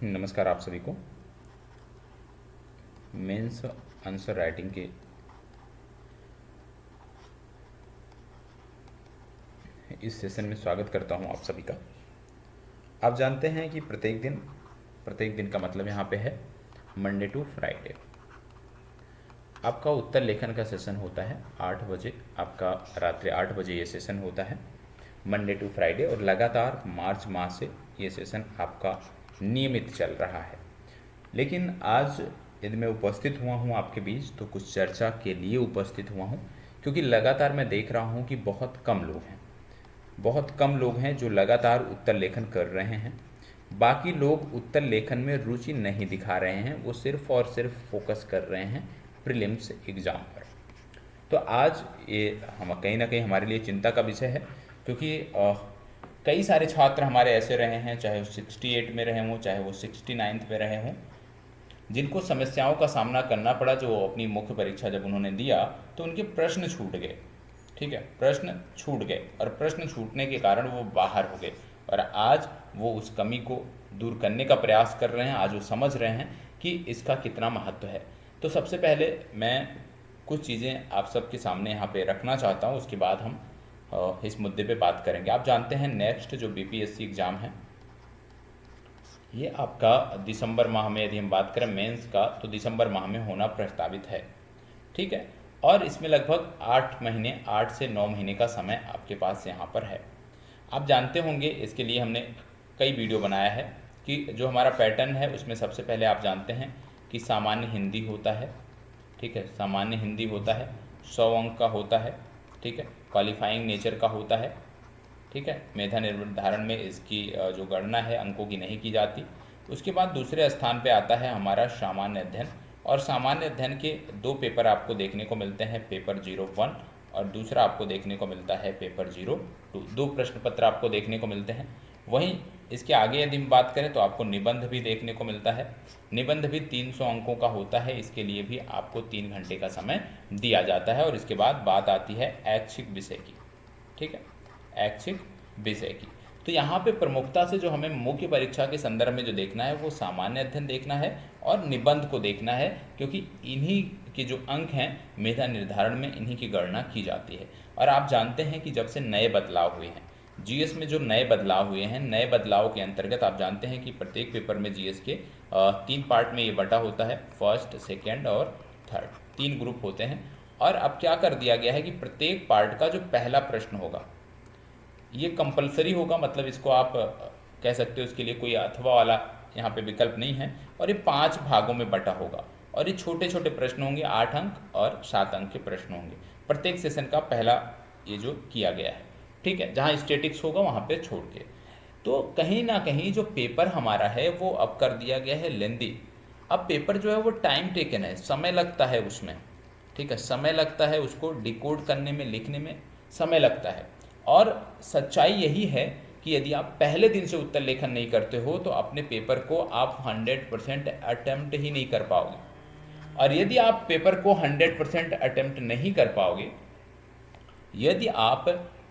नमस्कार आप सभी को। मेंस आंसर राइटिंग के इस सेशन में स्वागत करता हूं आप सभी का। आप जानते हैं कि प्रत्येक दिन का मतलब यहाँ पे है मंडे टू फ्राइडे आपका उत्तर लेखन का सेशन होता है 8 बजे। आपका रात्रि 8 बजे ये सेशन होता है मंडे टू फ्राइडे, और लगातार मार्च माह से ये सेशन आपका नियमित चल रहा है। लेकिन आज यदि मैं उपस्थित हुआ हूँ आपके बीच तो कुछ चर्चा के लिए उपस्थित हुआ हूँ, क्योंकि लगातार मैं देख रहा हूँ कि बहुत कम लोग हैं जो लगातार उत्तर लेखन कर रहे हैं। बाकी लोग उत्तर लेखन में रुचि नहीं दिखा रहे हैं, वो सिर्फ और सिर्फ फोकस कर रहे हैं प्रीलिम्स एग्ज़ाम पर। तो आज ये हम कहीं ना कहीं हमारे लिए चिंता का विषय है, क्योंकि कई सारे छात्र हमारे ऐसे रहे हैं, चाहे वो 68 में रहे हों, चाहे वो 69th में रहे हों, जिनको समस्याओं का सामना करना पड़ा। जो अपनी मुख्य परीक्षा जब उन्होंने दिया तो उनके प्रश्न छूट गए। ठीक है, प्रश्न छूट गए, और प्रश्न छूटने के कारण वो बाहर हो गए, और आज वो उस कमी को दूर करने का प्रयास कर रहे हैं। आज वो समझ रहे हैं कि इसका कितना महत्व है। तो सबसे पहले मैं कुछ चीज़ें आप सबके सामने यहाँ पे रखना चाहता हूँ, उसके बाद हम इस मुद्दे पे बात करेंगे। आप जानते हैं नेक्स्ट जो बीपीएससी एग्ज़ाम है, ये आपका दिसंबर माह में, यदि हम बात करें मेंस का, तो दिसंबर माह में होना प्रस्तावित है। ठीक है, और इसमें लगभग 8 से 9 महीने का समय आपके पास यहाँ पर है। आप जानते होंगे, इसके लिए हमने कई वीडियो बनाया है कि जो हमारा पैटर्न है उसमें सबसे पहले आप जानते हैं कि सामान्य हिंदी होता है। ठीक है, सामान्य हिंदी होता है, 100 अंक का होता है। ठीक है, क्वालिफाइंग नेचर का होता है। ठीक है, मेधा निर्धारण में इसकी जो गणना है अंकों की नहीं की जाती। उसके बाद दूसरे स्थान पे आता है हमारा सामान्य अध्ययन, और सामान्य अध्ययन के दो पेपर आपको देखने को मिलते हैं, पेपर 01 और दूसरा आपको देखने को मिलता है पेपर 02। दो प्रश्न पत्र आपको देखने को मिलते हैं। वहीं इसके आगे यदि हम बात करें तो आपको निबंध भी देखने को मिलता है। निबंध भी 300 अंकों का होता है, इसके लिए भी आपको 3 घंटे का समय दिया जाता है। और इसके बाद बात आती है ऐच्छिक विषय की। ठीक है, ऐच्छिक विषय की। तो यहाँ पे प्रमुखता से जो हमें मुख्य परीक्षा के संदर्भ में जो देखना है वो सामान्य अध्ययन देखना है और निबंध को देखना है, क्योंकि इन्हीं के जो अंक हैं मेधा निर्धारण में इन्हीं की गणना की जाती है। और आप जानते हैं कि जब से नए बदलाव हुए हैं जीएस में, जो नए बदलाव हुए हैं, नए बदलाव के अंतर्गत आप जानते हैं कि प्रत्येक पेपर में जीएस के 3 पार्ट में ये बटा होता है, फर्स्ट, सेकेंड और थर्ड, 3 ग्रुप होते हैं। और अब क्या कर दिया गया है कि प्रत्येक पार्ट का जो पहला प्रश्न होगा ये कंपलसरी होगा, मतलब इसको आप कह सकते हो, इसके लिए कोई अथवा वाला यहाँ पे विकल्प नहीं है। और ये 5 भागों में बटा होगा, और ये छोटे छोटे प्रश्न होंगे, 8 अंक और 7 अंक के प्रश्न होंगे प्रत्येक सेशन का पहला, ये जो किया गया है। ठीक है, जहाँ स्टेटिक्स होगा वहाँ पे छोड़ के। तो कहीं ना कहीं जो पेपर हमारा है वो अब कर दिया गया है लेंदी। अब पेपर जो है वो टाइम टेकन है, समय लगता है उसमें। ठीक है, समय लगता है उसको डिकोड करने में, लिखने में समय लगता है। और सच्चाई यही है कि यदि आप पहले दिन से उत्तर लेखन नहीं करते हो तो अपने पेपर को आप 100% अटेम्प्ट ही नहीं कर पाओगे। और यदि आप पेपर को 100% अटेम्प्ट नहीं कर पाओगे, यदि आप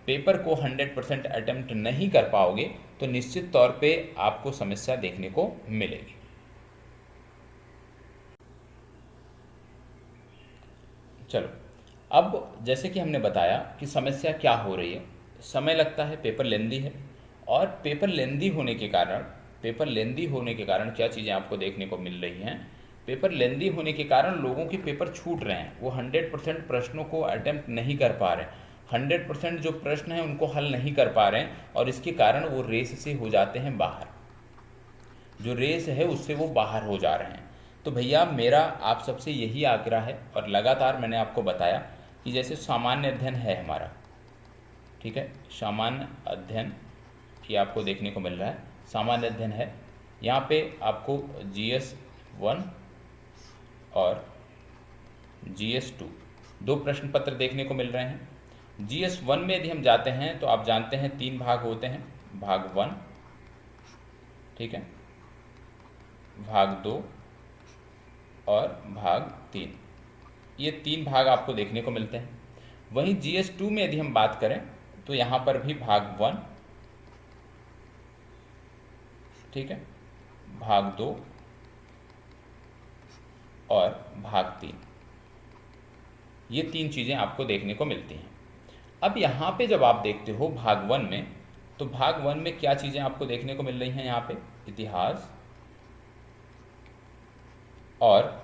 पेपर को 100% अटेम्प्ट नहीं कर पाओगे तो निश्चित तौर पे आपको समस्या देखने को मिलेगी। चलो, अब जैसे कि हमने बताया कि समस्या क्या हो रही है, समय लगता है, पेपर लेंदी है। और पेपर लेंदी होने के कारण क्या चीज़ें आपको देखने को मिल रही हैं, पेपर लेंदी होने के कारण लोगों के पेपर छूट रहे हैं, वो 100% प्रश्नों को अटेम्प्ट नहीं कर पा रहे हैं, 100% जो प्रश्न हैं उनको हल नहीं कर पा रहे हैं, और इसके कारण वो रेस से हो जाते हैं बाहर, जो रेस है उससे वो बाहर हो जा रहे हैं। तो भैया मेरा आप सबसे यही आग्रह है, और लगातार मैंने आपको बताया कि जैसे सामान्य अध्ययन है हमारा, ठीक है, सामान्य अध्ययन ये आपको देखने को मिल रहा है, सामान्य अध्ययन है। यहाँ पे आपको GS1 और GS2 दो प्रश्न पत्र देखने को मिल रहे हैं। GS1 में यदि हम जाते हैं तो आप जानते हैं 3 भाग होते हैं, भाग 1, ठीक है, भाग 2 और भाग 3, ये 3 भाग आपको देखने को मिलते हैं। वहीं GS2 में यदि हम बात करें तो यहाँ पर भी भाग 1, ठीक है, भाग 2 और भाग 3, ये 3 चीज़ें आपको देखने को मिलती हैं। अब यहाँ पे जब आप देखते हो भाग 1 में, तो भाग 1 में क्या चीज़ें आपको देखने को मिल रही हैं? यहाँ पे इतिहास, और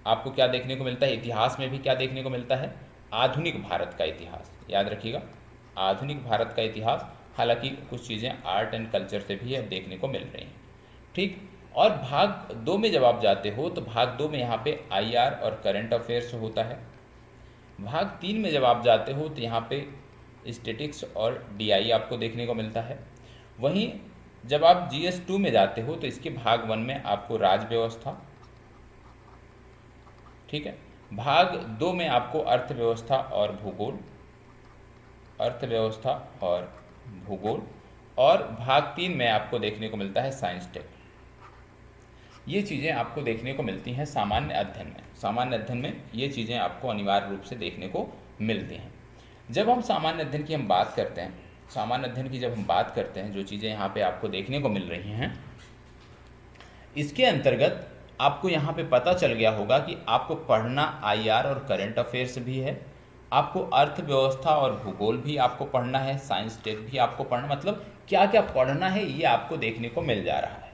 आपको क्या देखने को मिलता है? इतिहास में भी क्या देखने को मिलता है? आधुनिक भारत का इतिहास, याद रखिएगा, आधुनिक भारत का इतिहास। हालांकि कुछ चीज़ें आर्ट एंड कल्चर से भी अब देखने को मिल रही हैं, ठीक। और भाग 2 में जब आप जाते हो तो भाग 2 में यहाँ पे आईआर और करंट अफेयर्स होता है। भाग 3 में जब आप जाते हो तो यहाँ पे स्टैटिक्स और डीआई आपको देखने को मिलता है। वहीं जब आप जीएस 2 में जाते हो तो इसके भाग 1 में आपको राज्य व्यवस्था, ठीक है। भाग 2 में आपको अर्थव्यवस्था और भूगोल, अर्थव्यवस्था और भूगोल, और भाग 3 में आपको देखने को मिलता है साइंस टेक। ये चीज़ें आपको देखने को मिलती हैं सामान्य अध्ययन में। सामान्य अध्ययन में ये चीज़ें आपको अनिवार्य रूप से देखने को मिलती हैं। जब हम सामान्य अध्ययन की हम बात करते हैं, सामान्य अध्ययन की जब हम बात करते हैं, जो चीज़ें यहाँ पे आपको देखने को मिल रही हैं, इसके अंतर्गत आपको यहाँ पे पता चल गया होगा कि आपको पढ़ना आईआर और करंट अफेयर्स भी है, आपको अर्थव्यवस्था और भूगोल भी आपको पढ़ना है, साइंस टेक भी आपको पढ़ना, मतलब क्या क्या पढ़ना है ये आपको देखने को मिल जा रहा है।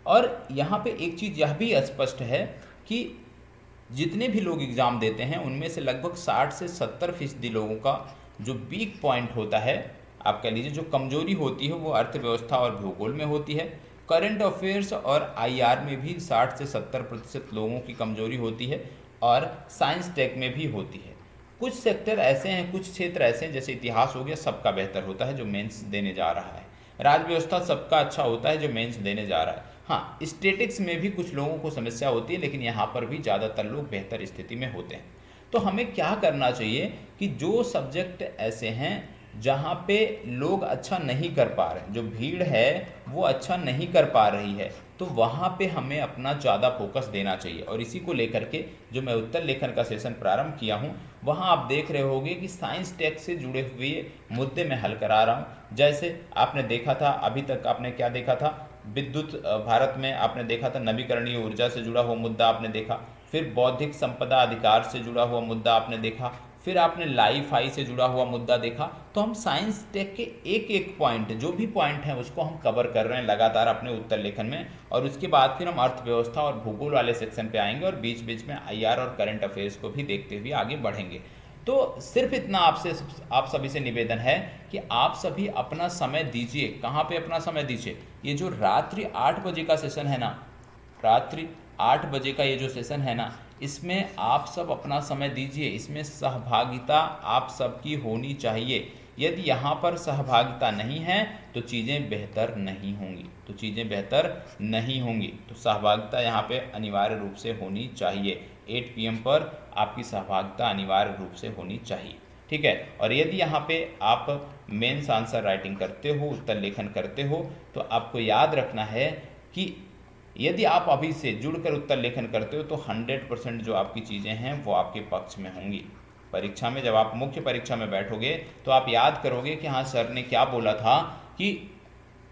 और यहाँ पे एक चीज़ यह भी स्पष्ट है कि जितने भी लोग एग्ज़ाम देते हैं उनमें से लगभग 60 से 70% लोगों का जो वीक पॉइंट होता है, आप कह लीजिए जो कमजोरी होती है, वो अर्थव्यवस्था और भूगोल में होती है। करंट अफेयर्स और आईआर में भी 60 से 70% लोगों की कमजोरी होती है, और साइंस टेक में भी होती है। कुछ सेक्टर ऐसे हैं, कुछ क्षेत्र ऐसे हैं, जैसे इतिहास हो गया, सबका बेहतर होता है जो मेंस देने जा रहा है। राज्य व्यवस्था सबका अच्छा होता है जो मेंस देने जा रहा है। हाँ, स्टैटिक्स में भी कुछ लोगों को समस्या होती है, लेकिन यहाँ पर भी ज़्यादातर लोग बेहतर स्थिति में होते हैं। तो हमें क्या करना चाहिए कि जो सब्जेक्ट ऐसे हैं जहाँ पे लोग अच्छा नहीं कर पा रहे हैं, जो भीड़ है वो अच्छा नहीं कर पा रही है, तो वहाँ पे हमें अपना ज़्यादा फोकस देना चाहिए। और इसी को लेकर के जो मैं उत्तर लेखन का सेशन प्रारंभ किया हूँ, वहाँ आप देख रहे होंगे कि साइंस टेक से जुड़े हुए मुद्दे मैं हल करा रहा हूँ। जैसे आपने देखा था, अभी तक आपने क्या देखा था, विद्युत भारत में आपने देखा था, नवीकरणीय ऊर्जा से जुड़ा हुआ मुद्दा आपने देखा, फिर बौद्धिक संपदा अधिकार से जुड़ा हुआ मुद्दा आपने देखा, फिर आपने लाइफ आई से जुड़ा हुआ मुद्दा देखा। तो हम साइंस टेक के एक एक पॉइंट, जो भी पॉइंट हैं उसको हम कवर कर रहे हैं लगातार अपने उत्तर लेखन में, और उसके बाद फिर हम अर्थव्यवस्था और भूगोल वाले सेक्शन पे आएंगे, और बीच बीच में आईआर और करंट अफेयर्स को भी देखते हुए आगे बढ़ेंगे। तो सिर्फ इतना आप सभी से निवेदन है कि आप सभी अपना समय दीजिए। कहाँ पे अपना समय दीजिए? ये जो रात्रि 8 बजे का सेशन है ना, रात्रि 8 बजे का ये जो सेशन है ना, इसमें आप सब अपना समय दीजिए। इसमें सहभागिता आप सबकी होनी चाहिए। यदि यहाँ पर सहभागिता नहीं है तो चीज़ें बेहतर नहीं होंगी, तो चीज़ें बेहतर नहीं होंगी। तो सहभागिता यहाँ पे अनिवार्य रूप से होनी चाहिए। 8 PM पर आपकी सहभागिता अनिवार्य रूप से होनी चाहिए, ठीक है। और यदि यहाँ पे आप मेंस आंसर राइटिंग करते हो, उत्तर लेखन करते हो, तो आपको याद रखना है कि यदि आप अभी से जुड़कर उत्तर लेखन करते हो तो 100% जो आपकी चीज़ें हैं वो आपके पक्ष में होंगी। परीक्षा में जब आप मुख्य परीक्षा में बैठोगे तो आप याद करोगे कि हाँ, सर ने क्या बोला था, कि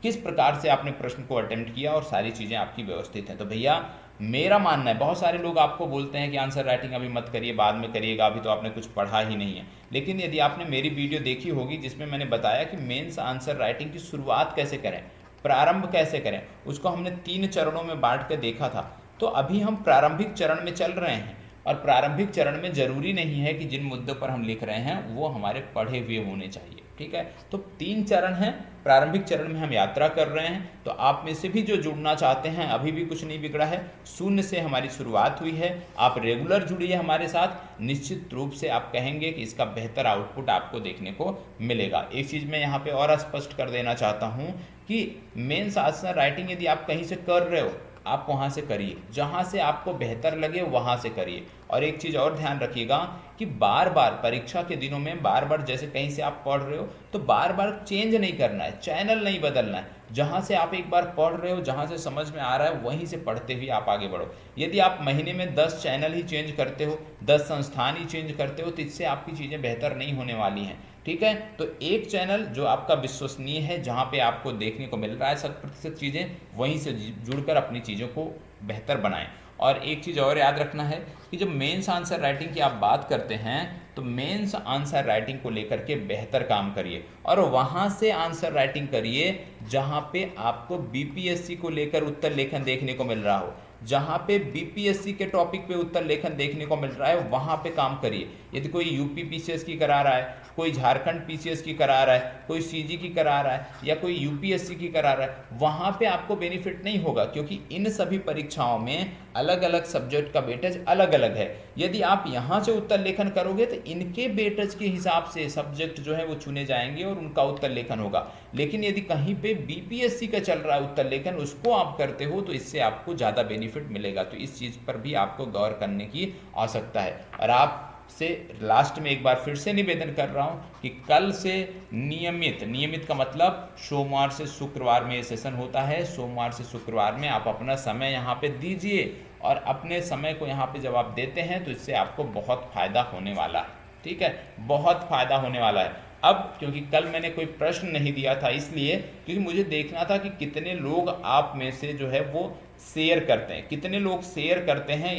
किस प्रकार से आपने प्रश्न को अटेम्प्ट किया, और सारी चीज़ें आपकी व्यवस्थित हैं। तो भैया मेरा मानना है, बहुत सारे लोग आपको बोलते हैं कि आंसर राइटिंग अभी मत करिए, बाद में करिएगा, अभी तो आपने कुछ पढ़ा ही नहीं है। लेकिन यदि आपने मेरी वीडियो देखी होगी जिसमें मैंने बताया कि मेंस आंसर राइटिंग की शुरुआत कैसे करें, प्रारंभ कैसे करें, उसको हमने 3 चरणों में बांट के देखा था। तो अभी हम प्रारंभिक चरण में चल रहे हैं, और प्रारंभिक चरण में जरूरी नहीं है कि जिन मुद्दों पर हम लिख रहे हैं वो हमारे पढ़े हुए होने चाहिए, ठीक है। तो 3 चरण हैं, प्रारंभिक चरण में हम यात्रा कर रहे हैं। तो आप में से भी जो जुड़ना चाहते हैं, अभी भी कुछ नहीं बिगड़ा है, 0 से हमारी शुरुआत हुई है। आप रेगुलर जुड़िए हमारे साथ, निश्चित रूप से आप कहेंगे कि इसका बेहतर आउटपुट आपको देखने को मिलेगा। एक चीज़ मैं यहाँ पे और स्पष्ट कर देना चाहता हूँ कि मेंस आंसर राइटिंग यदि आप कहीं से कर रहे हो, आप वहाँ से करिए, जहाँ से आपको बेहतर लगे वहाँ से करिए। और एक चीज़ और ध्यान रखिएगा कि बार बार परीक्षा के दिनों में बार बार जैसे कहीं से आप पढ़ रहे हो तो बार बार चेंज नहीं करना है, चैनल नहीं बदलना है। जहाँ से आप एक बार पढ़ रहे हो, जहाँ से समझ में आ रहा है, वहीं से पढ़ते हुए आप आगे बढ़ो। यदि आप महीने में 10 चैनल ही चेंज करते हो, 10 संस्थान ही चेंज करते हो, तो इससे आपकी चीज़ें बेहतर नहीं होने वाली हैं। ठीक है। तो एक चैनल जो आपका विश्वसनीय है, जहाँ पे आपको देखने को मिल रहा है 100% चीज़ें, वहीं से जुड़कर अपनी चीज़ों को बेहतर बनाएं। और एक चीज़ और याद रखना है कि जब मेंस आंसर राइटिंग की आप बात करते हैं तो मेंस आंसर राइटिंग को लेकर के बेहतर काम करिए और वहाँ से आंसर राइटिंग करिए जहाँ पे आपको बीपीएससी को लेकर उत्तर लेखन देखने को मिल रहा हो। जहाँ पे बीपीएससी के टॉपिक पे उत्तर लेखन देखने को मिल रहा है वहाँ पे काम करिए। यदि कोई यूपी पीसीएस की करा रहा है, कोई झारखंड पीसीएस की करा रहा है, कोई सीजी की करा रहा है या कोई यूपीएससी की करा रहा है, वहाँ पे आपको बेनिफिट नहीं होगा, क्योंकि इन सभी परीक्षाओं में अलग अलग सब्जेक्ट का वेटेज अलग अलग है। यदि आप यहाँ से उत्तर लेखन करोगे तो इनके वेटेज के हिसाब से सब्जेक्ट जो है वो चुने जाएंगे और उनका उत्तर लेखन होगा। लेकिन यदि कहीं पे बीपीएससी का चल रहा है उत्तर लेखन, उसको आप करते हो तो इससे आपको ज़्यादा बेनिफिट मिलेगा। तो इस चीज़ पर भी आपको गौर करने की आवश्यकता है। और आप से लास्ट में एक बार फिर से निवेदन कर रहा हूं कि कल से नियमित का मतलब सोमवार से शुक्रवार में ये सेशन होता है। सोमवार से शुक्रवार में आप अपना समय यहाँ पे दीजिए और अपने समय को यहाँ पे जब आप देते हैं तो इससे आपको बहुत फ़ायदा होने वाला है। ठीक है, बहुत फ़ायदा होने वाला है। अब क्योंकि कल मैंने कोई प्रश्न नहीं दिया था, इसलिए क्योंकि मुझे देखना था कि कितने लोग आप में से जो है वो शेयर करते हैं, कितने लोग शेयर करते हैं,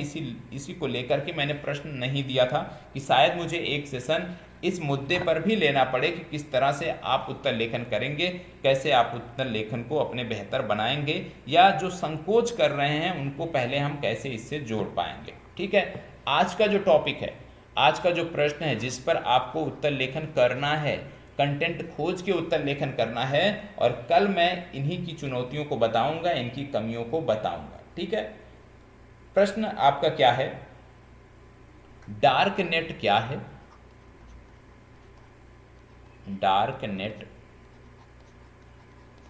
इसी को लेकर के मैंने प्रश्न नहीं दिया था कि शायद मुझे एक सेशन इस मुद्दे पर भी लेना पड़े कि किस तरह से आप उत्तर लेखन करेंगे, कैसे आप उत्तर लेखन को अपने बेहतर बनाएंगे, या जो संकोच कर रहे हैं उनको पहले हम कैसे इससे जोड़ पाएंगे। ठीक है, आज का जो टॉपिक है, आज का जो प्रश्न है जिस पर आपको उत्तर लेखन करना है, कंटेंट खोज के उत्तर लेखन करना है, और कल मैं इन्हीं की चुनौतियों को बताऊंगा, इनकी कमियों को बताऊंगा। ठीक है, प्रश्न आपका क्या है? डार्क नेट क्या है? डार्क नेट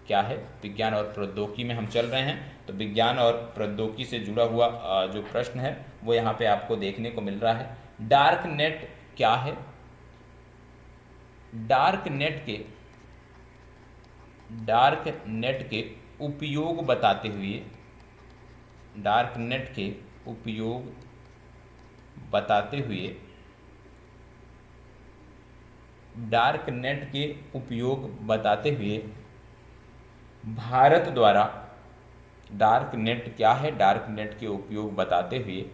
क्या है? विज्ञान और प्रौद्योगिकी में हम चल रहे हैं, तो विज्ञान और प्रौद्योगिकी से जुड़ा हुआ जो प्रश्न है वो यहाँ पे आपको देखने को मिल रहा है। डार्क नेट क्या है? डार्क नेट के उपयोग बताते हुए, डार्क नेट के उपयोग बताते हुए, डार्क नेट के उपयोग बताते हुए भारत द्वारा, डार्क नेट क्या है? डार्क नेट के उपयोग बताते हुए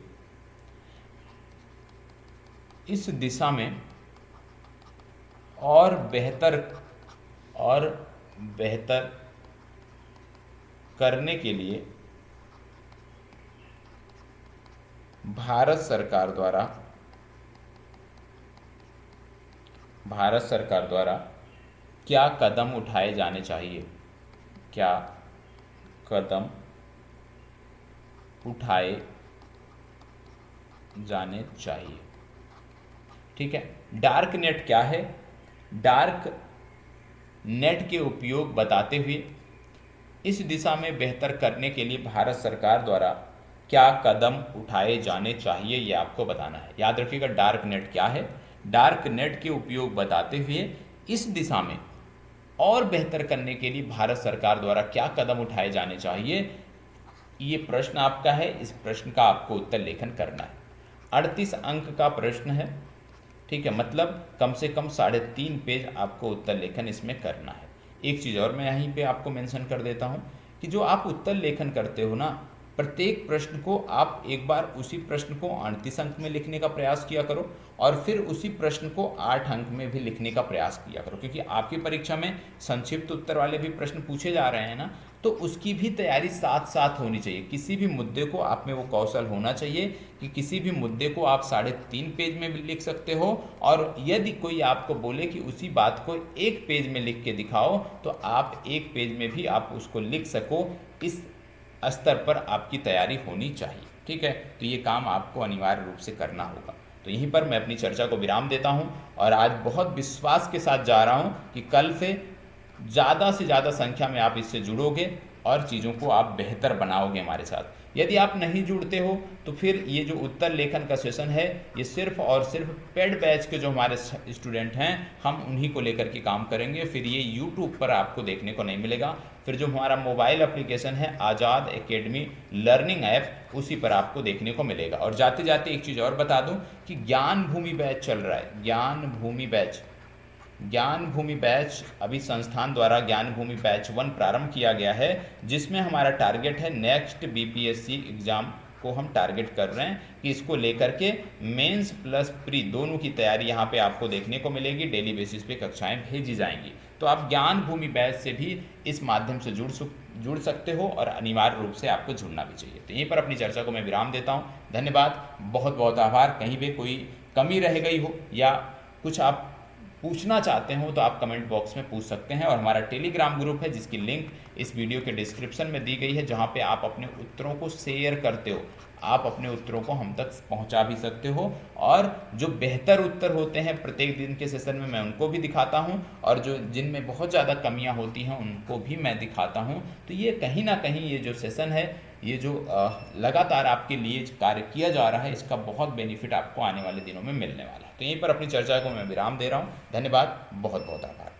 इस दिशा में और बेहतर करने के लिए भारत सरकार द्वारा क्या कदम उठाए जाने चाहिए? क्या कदम उठाए जाने चाहिए? ठीक है, डार्क नेट क्या है? डार्क नेट के उपयोग बताते हुए इस दिशा में बेहतर करने के लिए भारत सरकार द्वारा क्या कदम उठाए जाने चाहिए, ये आपको बताना है। याद रखिएगा, डार्क नेट क्या है? डार्क नेट के उपयोग बताते हुए इस दिशा में और बेहतर करने के लिए भारत सरकार द्वारा क्या कदम उठाए जाने चाहिए, ये प्रश्न आपका है। इस प्रश्न का आपको उत्तर लेखन करना है। 38 अंक का प्रश्न है। ठीक है, मतलब कम से कम 3.5 पेज आपको उत्तर लेखन इसमें करना है। एक चीज़ और मैं यहीं पे आपको मेंशन कर देता हूँ कि जो आप उत्तर लेखन करते हो ना, प्रत्येक प्रश्न को आप एक बार उसी प्रश्न को 38 अंक में लिखने का प्रयास किया करो और फिर उसी प्रश्न को 8 अंक में भी लिखने का प्रयास किया करो, क्योंकि आपकी परीक्षा में संक्षिप्त उत्तर वाले भी प्रश्न पूछे जा रहे हैं ना, तो उसकी भी तैयारी साथ साथ होनी चाहिए। किसी भी मुद्दे को आप में वो कौशल होना चाहिए कि किसी भी मुद्दे को आप 3.5 पेज में भी लिख सकते हो, और यदि कोई आपको बोले कि उसी बात को 1 पेज में लिख के दिखाओ तो आप 1 पेज में भी आप उसको लिख सको। इस स्तर पर आपकी तैयारी होनी चाहिए। ठीक है, तो ये काम आपको अनिवार्य रूप से करना होगा। तो यहीं पर मैं अपनी चर्चा को विराम देता हूं और आज बहुत विश्वास के साथ जा रहा हूं कि कल से ज़्यादा संख्या में आप इससे जुड़ोगे और चीज़ों को आप बेहतर बनाओगे हमारे साथ। यदि आप नहीं जुड़ते हो तो फिर ये जो उत्तर लेखन का सेशन है ये सिर्फ और सिर्फ पेड बैच के जो हमारे स्टूडेंट हैं हम उन्हीं को लेकर के काम करेंगे। फिर ये यूट्यूब पर आपको देखने को नहीं मिलेगा। फिर जो हमारा मोबाइल एप्लीकेशन है आज़ाद एकेडमी लर्निंग ऐप, उसी पर आपको देखने को मिलेगा। और जाते जाते एक चीज़ और बता दूं कि ज्ञान भूमि बैच चल रहा है। ज्ञान भूमि बैच ज्ञान भूमि बैच अभी संस्थान द्वारा ज्ञान भूमि बैच 1 प्रारंभ किया गया है, जिसमें हमारा टारगेट है नेक्स्ट बीपीएससी एग्ज़ाम को हम टारगेट कर रहे हैं कि इसको लेकर के मेंस प्लस प्री दोनों की तैयारी यहाँ पे आपको देखने को मिलेगी। डेली बेसिस पे कक्षाएं भेजी जाएंगी, तो आप ज्ञान भूमि बैच से भी इस माध्यम से जुड़ सकते हो और अनिवार्य रूप से आपको जुड़ना भी चाहिए। तो यहीं पर अपनी चर्चा को मैं विराम देता हूँ। धन्यवाद, बहुत बहुत आभार। कहीं भी कोई कमी रह गई हो या कुछ आप पूछना चाहते हो तो आप कमेंट बॉक्स में पूछ सकते हैं, और हमारा टेलीग्राम ग्रुप है जिसकी लिंक इस वीडियो के डिस्क्रिप्शन में दी गई है, जहां पे आप अपने उत्तरों को शेयर करते हो, आप अपने उत्तरों को हम तक पहुंचा भी सकते हो, और जो बेहतर उत्तर होते हैं प्रत्येक दिन के सेशन में मैं उनको भी दिखाता हूं, और जो जिनमें बहुत ज़्यादा कमियां होती हैं उनको भी मैं दिखाता हूं। तो ये कहीं ना कहीं ये जो सेशन है, ये जो लगातार आपके लिए कार्य किया जा रहा है, इसका बहुत बेनिफिट आपको आने वाले दिनों में मिलने वाला है। तो यहीं पर अपनी चर्चा को मैं विराम दे रहा हूँ। धन्यवाद, बहुत बहुत आभार।